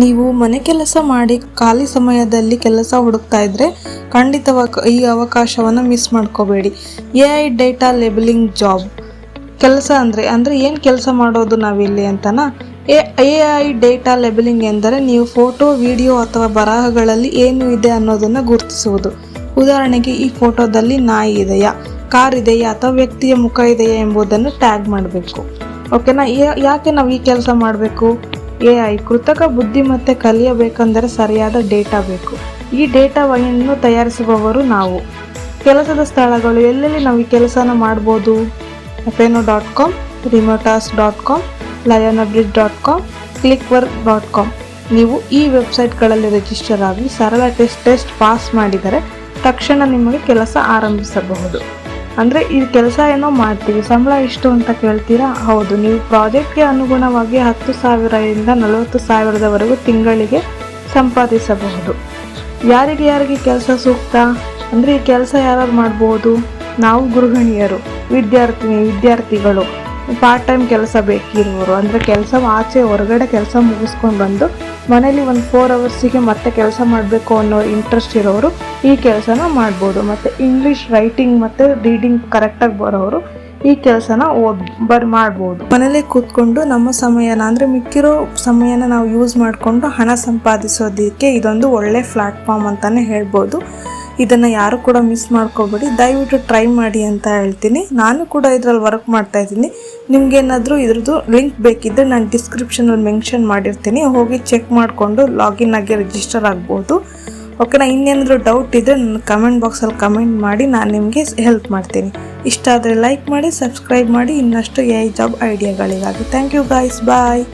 ನೀವು ಮನೆ ಕೆಲಸ ಮಾಡಿ ಖಾಲಿ ಸಮಯದಲ್ಲಿ ಕೆಲಸ ಹುಡುಕ್ತಾ ಇದ್ರೆ ಖಂಡಿತವಾಗಿ ಈ ಅವಕಾಶವನ್ನು ಮಿಸ್ ಮಾಡ್ಕೋಬೇಡಿ. AI ಡೇಟಾ ಲೇಬಲಿಂಗ್ ಜಾಬ್ ಕೆಲಸ ಅಂದರೆ ಏನು ಕೆಲಸ ಮಾಡೋದು ನಾವಿಲ್ಲಿ ಅಂತನಾ? AI ಡೇಟಾ ಲೇಬಲಿಂಗ್ ಎಂದರೆ ನೀವು ಫೋಟೋ, ವಿಡಿಯೋ ಅಥವಾ ಬರಹಗಳಲ್ಲಿ ಏನು ಇದೆ ಅನ್ನೋದನ್ನು ಗುರುತಿಸುವುದು. ಉದಾಹರಣೆಗೆ, ಈ ಫೋಟೋದಲ್ಲಿ ನಾಯಿ ಇದೆಯಾ, ಕಾರ್ ಇದೆಯಾ ಅಥವಾ ವ್ಯಕ್ತಿಯ ಮುಖ ಇದೆಯಾ ಎಂಬುದನ್ನು ಟ್ಯಾಗ್ ಮಾಡಬೇಕು. ಓಕೆನಾ? ಯಾಕೆ ನಾವು ಈ ಕೆಲಸ ಮಾಡಬೇಕು? AI ಕೃತಕ ಬುದ್ಧಿಮತ್ತೆ ಕಲಿಯಬೇಕೆಂದರೆ ಸರಿಯಾದ ಡೇಟಾ ಬೇಕು. ಈ ಡೇಟಾವನ್ನು ತಯಾರಿಸುವವರು ನಾವು. ಕೆಲಸದ ಸ್ಥಳಗಳು ಎಲ್ಲೆಲ್ಲಿ ನಾವು ಈ ಕೆಲಸನ ಮಾಡ್ಬೋದು? apeno.com, remotas.com, lionabridge.com, clickwork.com. ನೀವು ಈ ವೆಬ್ಸೈಟ್ಗಳಲ್ಲಿ ರಿಜಿಸ್ಟರ್ ಆಗಿ ಸರಳ ಟೆಸ್ಟ್ ಪಾಸ್ ಮಾಡಿದರೆ ತಕ್ಷಣ ನಿಮಗೆ ಕೆಲಸ ಆರಂಭಿಸಬಹುದು. ಅಂದರೆ ಈ ಕೆಲಸ ಏನೋ ಮಾಡ್ತೀವಿ, ಸಂಬಳ ಇಷ್ಟು ಅಂತ ಕೇಳ್ತೀರಾ? ಹೌದು, ನೀವು ಪ್ರಾಜೆಕ್ಟ್ಗೆ ಅನುಗುಣವಾಗಿ 10,000ರಿಂದ 40,000ದವರೆಗೂ ತಿಂಗಳಿಗೆ ಸಂಪಾದಿಸಬಹುದು. ಯಾರಿಗೆ ಕೆಲಸ ಸೂಕ್ತ ಅಂದರೆ ಈ ಕೆಲಸ ಯಾರು ಮಾಡ್ಬೋದು? ನಾವು ಗೃಹಿಣಿಯರು, ವಿದ್ಯಾರ್ಥಿಗಳು, ಪಾರ್ಟ್ ಟೈಮ್ ಕೆಲಸ ಬೇಕಿರುವವರು, ಅಂದರೆ ಕೆಲಸ ಹೊರಗಡೆ ಕೆಲಸ ಮುಗಿಸ್ಕೊಂಡು ಬಂದು ಮನೇಲಿ ಒಂದು 4 ಅವರ್ಸಿಗೆ ಮತ್ತೆ ಕೆಲಸ ಮಾಡಬೇಕು ಅನ್ನೋ ಇಂಟ್ರೆಸ್ಟ್ ಇರೋರು ಈ ಕೆಲಸನ ಮಾಡ್ಬೋದು. ಮತ್ತು ಇಂಗ್ಲೀಷ್ ರೈಟಿಂಗ್ ಮತ್ತು ರೀಡಿಂಗ್ ಕರೆಕ್ಟಾಗಿ ಬರೋರು ಈ ಕೆಲಸನ ಮಾಡ್ಬೋದು. ಮನೇಲಿ ಕೂತ್ಕೊಂಡು ನಮ್ಮ ಸಮಯನ ಅಂದರೆ ಮಿಕ್ಕಿರೋ ಸಮಯನ ನಾವು ಯೂಸ್ ಮಾಡಿಕೊಂಡು ಹಣ ಸಂಪಾದಿಸೋದಕ್ಕೆ ಇದೊಂದು ಒಳ್ಳೆ ಪ್ಲಾಟ್ಫಾರ್ಮ್ ಅಂತಲೇ ಹೇಳ್ಬೋದು. ಇದನ್ನು ಯಾರು ಕೂಡ ಮಿಸ್ ಮಾಡ್ಕೋಬೇಡಿ, ದಯವಿಟ್ಟು ಟ್ರೈ ಮಾಡಿ ಅಂತ ಹೇಳ್ತೀನಿ. ನಾನು ಕೂಡ ಇದರಲ್ಲಿ ವರ್ಕ್ ಮಾಡ್ತಾ ಇದ್ದೀನಿ. ನಿಮ್ಗೇನಾದರೂ ಇದ್ರದ್ದು ಲಿಂಕ್ ಬೇಕಿದ್ದರೆ ನಾನು ಡಿಸ್ಕ್ರಿಪ್ಷನಲ್ಲಿ ಮೆನ್ಷನ್ ಮಾಡಿರ್ತೀನಿ, ಹೋಗಿ ಚೆಕ್ ಮಾಡಿಕೊಂಡು ಲಾಗಿನ್ ಆಗಿ ರಿಜಿಸ್ಟರ್ ಆಗ್ಬೋದು. ಓಕೆನಾ? ಇನ್ನೇನಾದರೂ ಡೌಟ್ ಇದ್ದರೆ ನನ್ನ ಕಮೆಂಟ್ ಬಾಕ್ಸಲ್ಲಿ ಕಮೆಂಟ್ ಮಾಡಿ, ನಾನು ನಿಮಗೆ ಹೆಲ್ಪ್ ಮಾಡ್ತೀನಿ. ಇಷ್ಟ ಆದರೆ ಲೈಕ್ ಮಾಡಿ, ಸಬ್ಸ್ಕ್ರೈಬ್ ಮಾಡಿ ಇನ್ನಷ್ಟು AI ಜಾಬ್ ಐಡಿಯಾಗಳಿಗಾಗಿ. Thank you guys, bye.